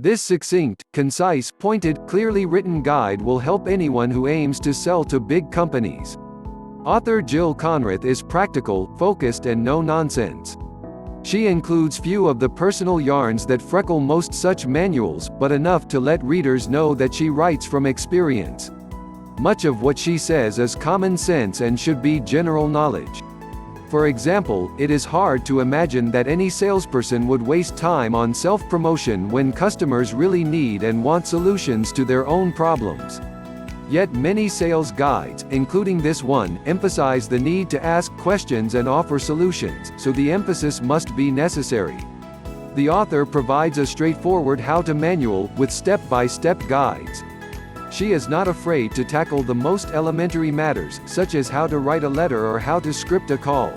This succinct, concise, pointed, clearly written guide will help anyone who aims to sell to big companies. Author Jill Konrath is practical, focused and no-nonsense. She includes few of the personal yarns that freckle most such manuals, but enough to let readers know that she writes from experience. Much of what she says is common sense and should be general knowledge. For example, it is hard to imagine that any salesperson would waste time on self-promotion when customers really need and want solutions to their own problems. Yet many sales guides, including this one, emphasize the need to ask questions and offer solutions, so the emphasis must be necessary. The author provides a straightforward how-to manual, with step-by-step guides. She is not afraid to tackle the most elementary matters, such as how to write a letter or how to script a call.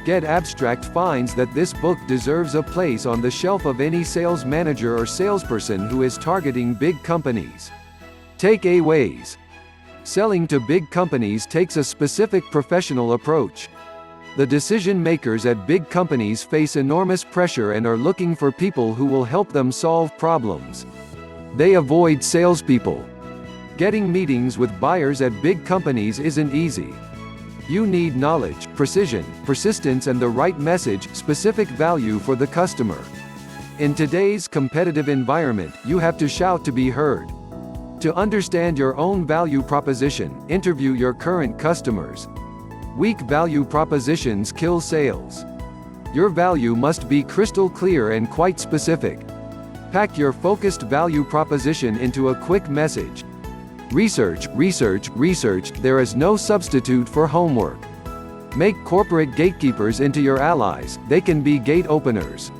Get Abstract finds that this book deserves a place on the shelf of any sales manager or salesperson who is targeting big companies. Takeaways. Selling to big companies takes a specific professional approach. The decision makers at big companies face enormous pressure and are looking for people who will help them solve problems. They avoid salespeople. Getting meetings with buyers at big companies isn't easy. You need knowledge, precision, persistence and the right message, specific value for the customer. In today's competitive environment, you have to shout to be heard. To understand your own value proposition, interview your current customers. Weak value propositions kill sales. Your value must be crystal clear and quite specific. Pack your focused value proposition into a quick message. Research, research, research. There is no substitute for homework. Make corporate gatekeepers into your allies, they can be gate openers.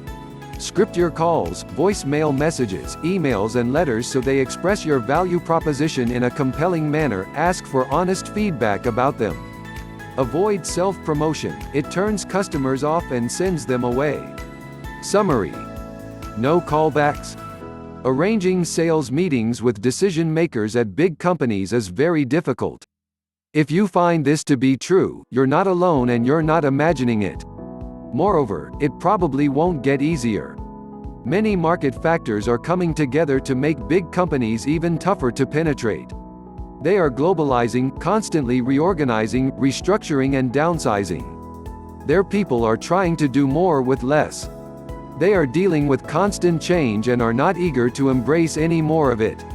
Script your calls, voicemail messages, emails and letters so they express your value proposition in a compelling manner. Ask for honest feedback about them. Avoid self-promotion, it turns customers off and sends them away. Summary. No callbacks. Arranging sales meetings with decision makers at big companies is very difficult. If you find this to be true, you're not alone and you're not imagining it. Moreover, it probably won't get easier. Many market factors are coming together to make big companies even tougher to penetrate. They are globalizing, constantly reorganizing, restructuring and downsizing. Their people are trying to do more with less. They are dealing with constant change and are not eager to embrace any more of it.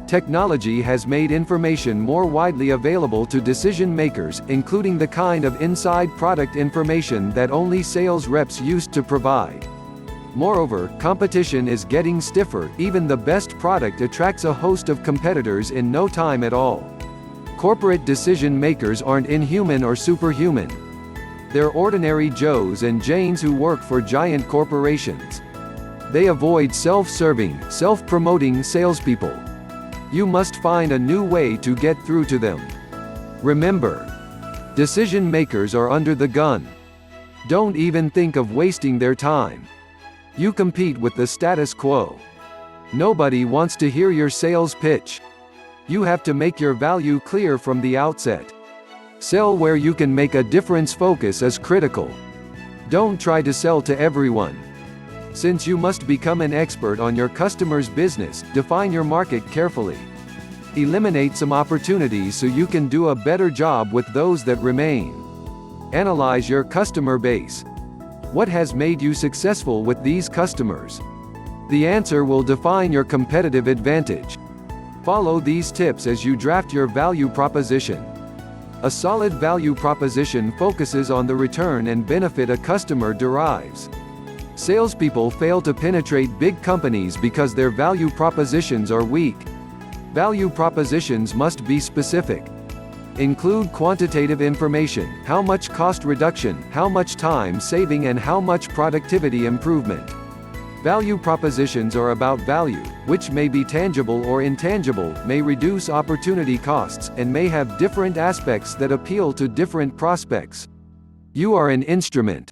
Technology has made information more widely available to decision makers, including the kind of inside product information that only sales reps used to provide. Moreover, competition is getting stiffer, even the best product attracts a host of competitors in no time at all. Corporate decision makers aren't inhuman or superhuman. They're ordinary Joes and Janes who work for giant corporations. They avoid self-serving, self-promoting salespeople. You must find a new way to get through to them. Remember, decision makers are under the gun. Don't even think of wasting their time. You compete with the status quo. Nobody wants to hear your sales pitch. You have to make your value clear from the outset. Sell where you can make a difference. Focus is critical. Don't try to sell to everyone. Since you must become an expert on your customer's business, define your market carefully. Eliminate some opportunities so you can do a better job with those that remain. Analyze your customer base. What has made you successful with these customers? The answer will define your competitive advantage. Follow these tips as you draft your value proposition. A solid value proposition focuses on the return and benefit a customer derives. Salespeople fail to penetrate big companies because their value propositions are weak. Value propositions must be specific. Include quantitative information, how much cost reduction, how much time saving and how much productivity improvement. Value propositions are about value, which may be tangible or intangible, may reduce opportunity costs, and may have different aspects that appeal to different prospects. You are an instrument.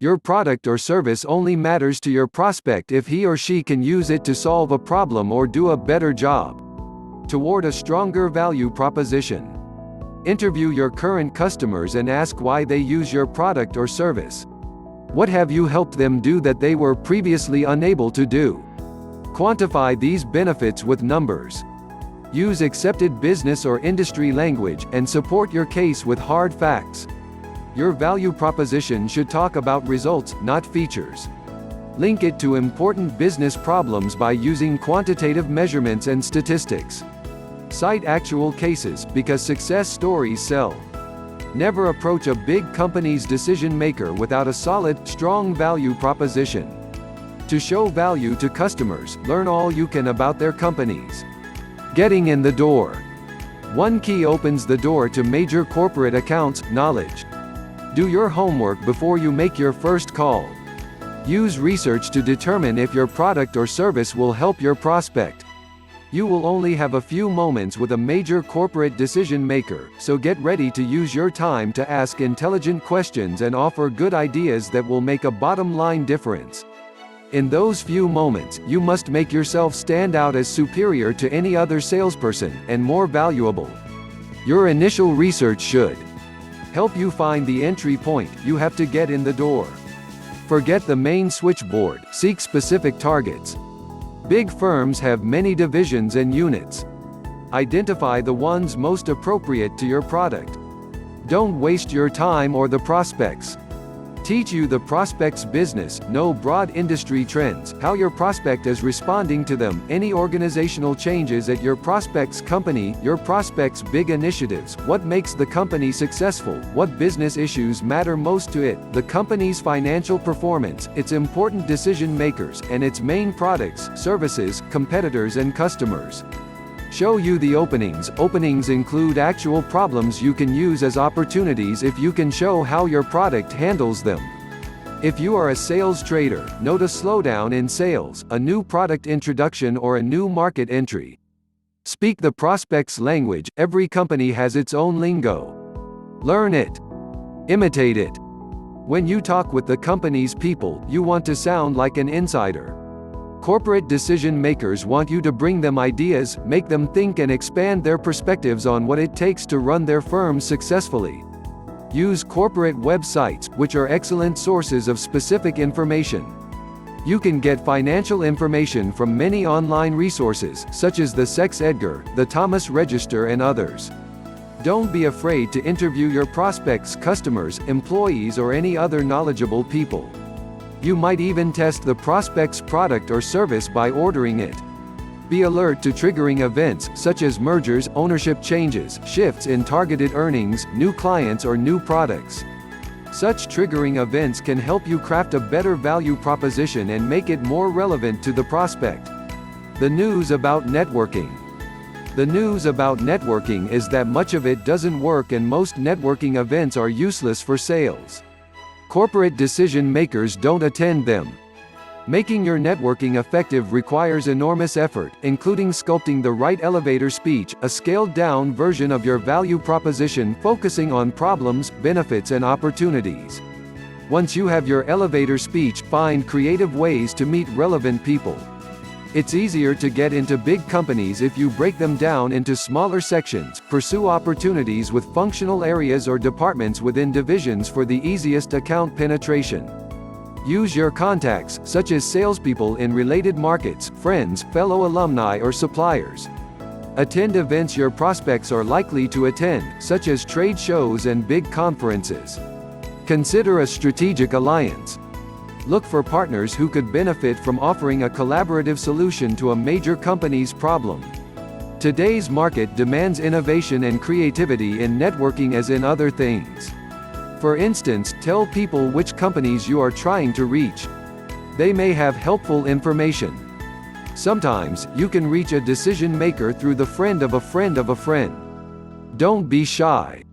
Your product or service only matters to your prospect if he or she can use it to solve a problem or do a better job. Toward a stronger value proposition. Interview your current customers and ask why they use your product or service. What have you helped them do that they were previously unable to do? Quantify these benefits with numbers. Use accepted business or industry language, and support your case with hard facts. Your value proposition should talk about results, not features. Link it to important business problems by using quantitative measurements and statistics. Cite actual cases, because success stories sell. Never approach a big company's decision maker without a solid, strong value proposition. To show value to customers, learn all you can about their companies. Getting in the door. One key opens the door to major corporate accounts: knowledge. Do your homework before you make your first call. Use research to determine if your product or service will help your prospect. You will only have a few moments with a major corporate decision maker, so get ready to use your time to ask intelligent questions and offer good ideas that will make a bottom-line difference. In those few moments, you must make yourself stand out as superior to any other salesperson, and more valuable. Your initial research should help you find the entry point. You have to get in the door. Forget the main switchboard, seek specific targets. Big firms have many divisions and units. Identify the ones most appropriate to your product. Don't waste your time or the prospects. Teach you the prospect's business, know broad industry trends, how your prospect is responding to them, any organizational changes at your prospect's company, your prospect's big initiatives, what makes the company successful, what business issues matter most to it, the company's financial performance, its important decision makers, and its main products, services, competitors and customers. Show you the openings. Openings include actual problems you can use as opportunities if you can show how your product handles them. If you are a sales trader, note a slowdown in sales, a new product introduction or a new market entry. Speak the prospect's language. Every company has its own lingo. Learn it. Imitate it. When you talk with the company's people, you want to sound like an insider. Corporate decision makers want you to bring them ideas, make them think and expand their perspectives on what it takes to run their firms successfully. Use corporate websites, which are excellent sources of specific information. You can get financial information from many online resources, such as the Sex Edgar, the Thomas Register and others. Don't be afraid to interview your prospects, customers, employees or any other knowledgeable people. You might even test the prospect's product or service by ordering it. Be alert to triggering events, such as mergers, ownership changes, shifts in targeted earnings, new clients or new products. Such triggering events can help you craft a better value proposition and make it more relevant to the prospect. The news about networking. The news about networking is that much of it doesn't work and most networking events are useless for sales. Corporate decision makers don't attend them. Making your networking effective requires enormous effort, including sculpting the right elevator speech, a scaled-down version of your value proposition focusing on problems, benefits and opportunities. Once you have your elevator speech, find creative ways to meet relevant people. It's easier to get into big companies if you break them down into smaller sections, pursue opportunities with functional areas or departments within divisions for the easiest account penetration. Use your contacts, such as salespeople in related markets, friends, fellow alumni or suppliers. Attend events your prospects are likely to attend, such as trade shows and big conferences. Consider a strategic alliance. Look for partners who could benefit from offering a collaborative solution to a major company's problem. Today's market demands innovation and creativity in networking as in other things. For instance, tell people which companies you are trying to reach. They may have helpful information. Sometimes, you can reach a decision maker through the friend of a friend of a friend. Don't be shy.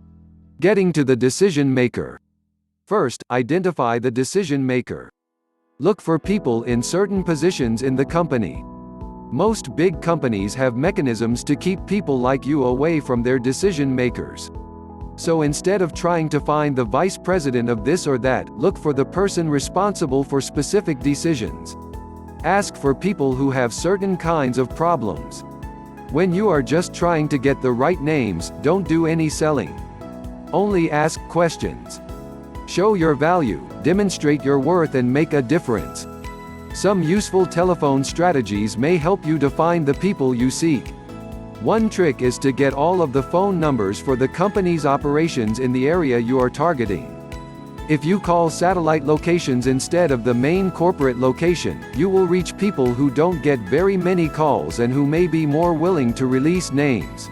Getting to the decision maker. First, identify the decision maker. Look for people in certain positions in the company. Most big companies have mechanisms to keep people like you away from their decision makers. So instead of trying to find the vice president of this or that, look for the person responsible for specific decisions. Ask for people who have certain kinds of problems. When you are just trying to get the right names, don't do any selling. Only ask questions. Show your value, demonstrate your worth and make a difference. Some useful telephone strategies may help you to find the people you seek. One trick is to get all of the phone numbers for the company's operations in the area you are targeting. If you call satellite locations instead of the main corporate location, you will reach people who don't get very many calls and who may be more willing to release names.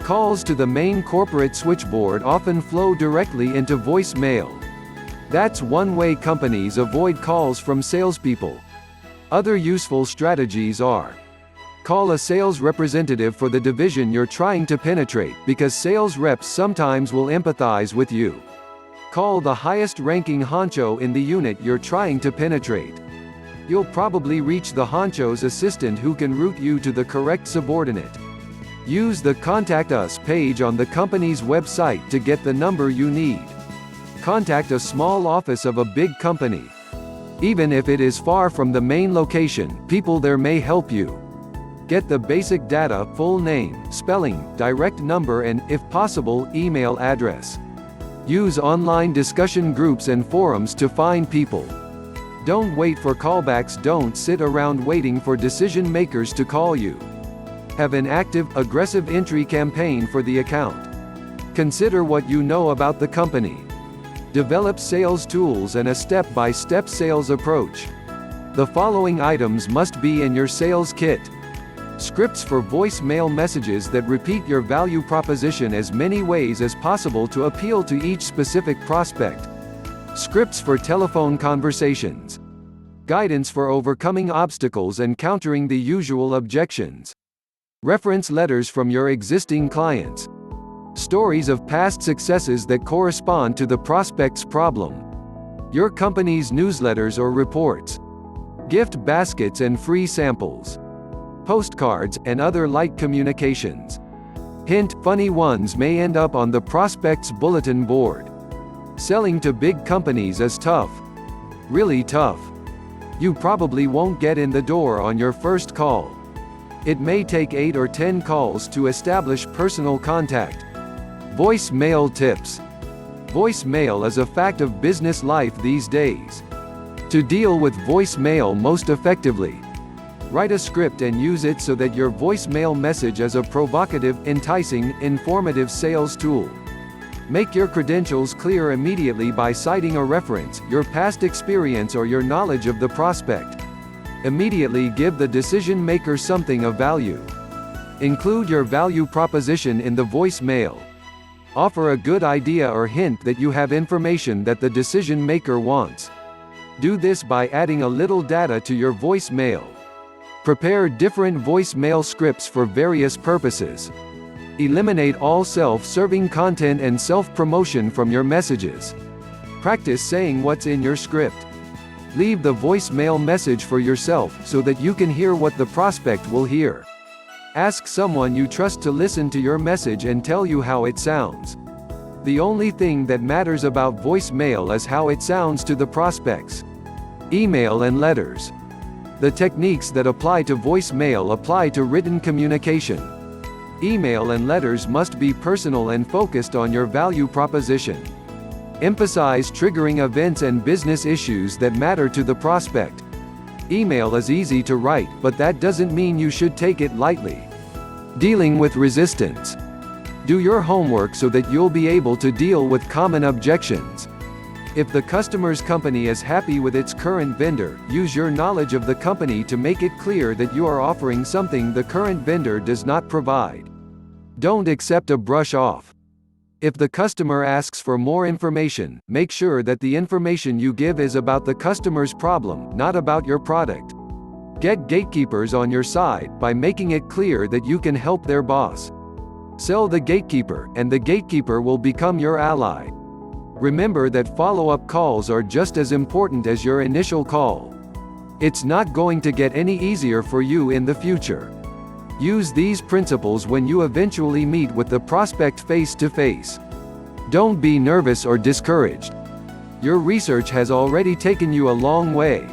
Calls to the main corporate switchboard often flow directly into voicemail. That's one way companies avoid calls from salespeople. Other useful strategies are: call a sales representative for the division you're trying to penetrate, because sales reps sometimes will empathize with you. Call the highest-ranking honcho in the unit you're trying to penetrate. You'll probably reach the honcho's assistant who can route you to the correct subordinate. Use the Contact Us page on the company's website to get the number you need. Contact a small office of a big company. Even if it is far from the main location, people there may help you. Get the basic data: full name, spelling, direct number and, if possible, email address. Use online discussion groups and forums to find people. Don't wait for callbacks. Don't sit around waiting for decision makers to call you. Have an active, aggressive entry campaign for the account. Consider what you know about the company. Develop sales tools and a step-by-step sales approach. The following items must be in your sales kit: scripts for voicemail messages that repeat your value proposition as many ways as possible to appeal to each specific prospect. Scripts for telephone conversations. Guidance for overcoming obstacles and countering the usual objections. Reference letters from your existing clients. Stories of past successes that correspond to the prospect's problem. Your company's newsletters or reports. Gift baskets and free samples. Postcards, and other light communications. Hint: funny ones may end up on the prospect's bulletin board. Selling to big companies is tough. Really tough. You probably won't get in the door on your first call. It may take 8 or 10 calls to establish personal contact. Voicemail tips. Voicemail is a fact of business life these days. To deal with voicemail most effectively, write a script and use it so that your voicemail message is a provocative, enticing, informative sales tool. Make your credentials clear immediately by citing a reference, your past experience or your knowledge of the prospect. Immediately give the decision maker something of value. Include your value proposition in the voicemail. Offer a good idea or hint that you have information that the decision maker wants. Do this by adding a little data to your voicemail. Prepare different voicemail scripts for various purposes. Eliminate all self-serving content and self-promotion from your messages. Practice saying what's in your script. Leave the voicemail message for yourself so that you can hear what the prospect will hear. Ask someone you trust to listen to your message and tell you how it sounds. The only thing that matters about voicemail is how it sounds to the prospects. Email and letters. The techniques that apply to voicemail apply to written communication. Email and letters must be personal and focused on your value proposition. Emphasize triggering events and business issues that matter to the prospect. Email is easy to write, but that doesn't mean you should take it lightly. Dealing with resistance. Do your homework so that you'll be able to deal with common objections. If the customer's company is happy with its current vendor, use your knowledge of the company to make it clear that you are offering something the current vendor does not provide. Don't accept a brush off. If the customer asks for more information, make sure that the information you give is about the customer's problem, not about your product. Get gatekeepers on your side by making it clear that you can help their boss. Sell the gatekeeper, and the gatekeeper will become your ally. Remember that follow-up calls are just as important as your initial call. It's not going to get any easier for you in the future. Use these principles when you eventually meet with the prospect face-to-face. Don't be nervous or discouraged. Your research has already taken you a long way.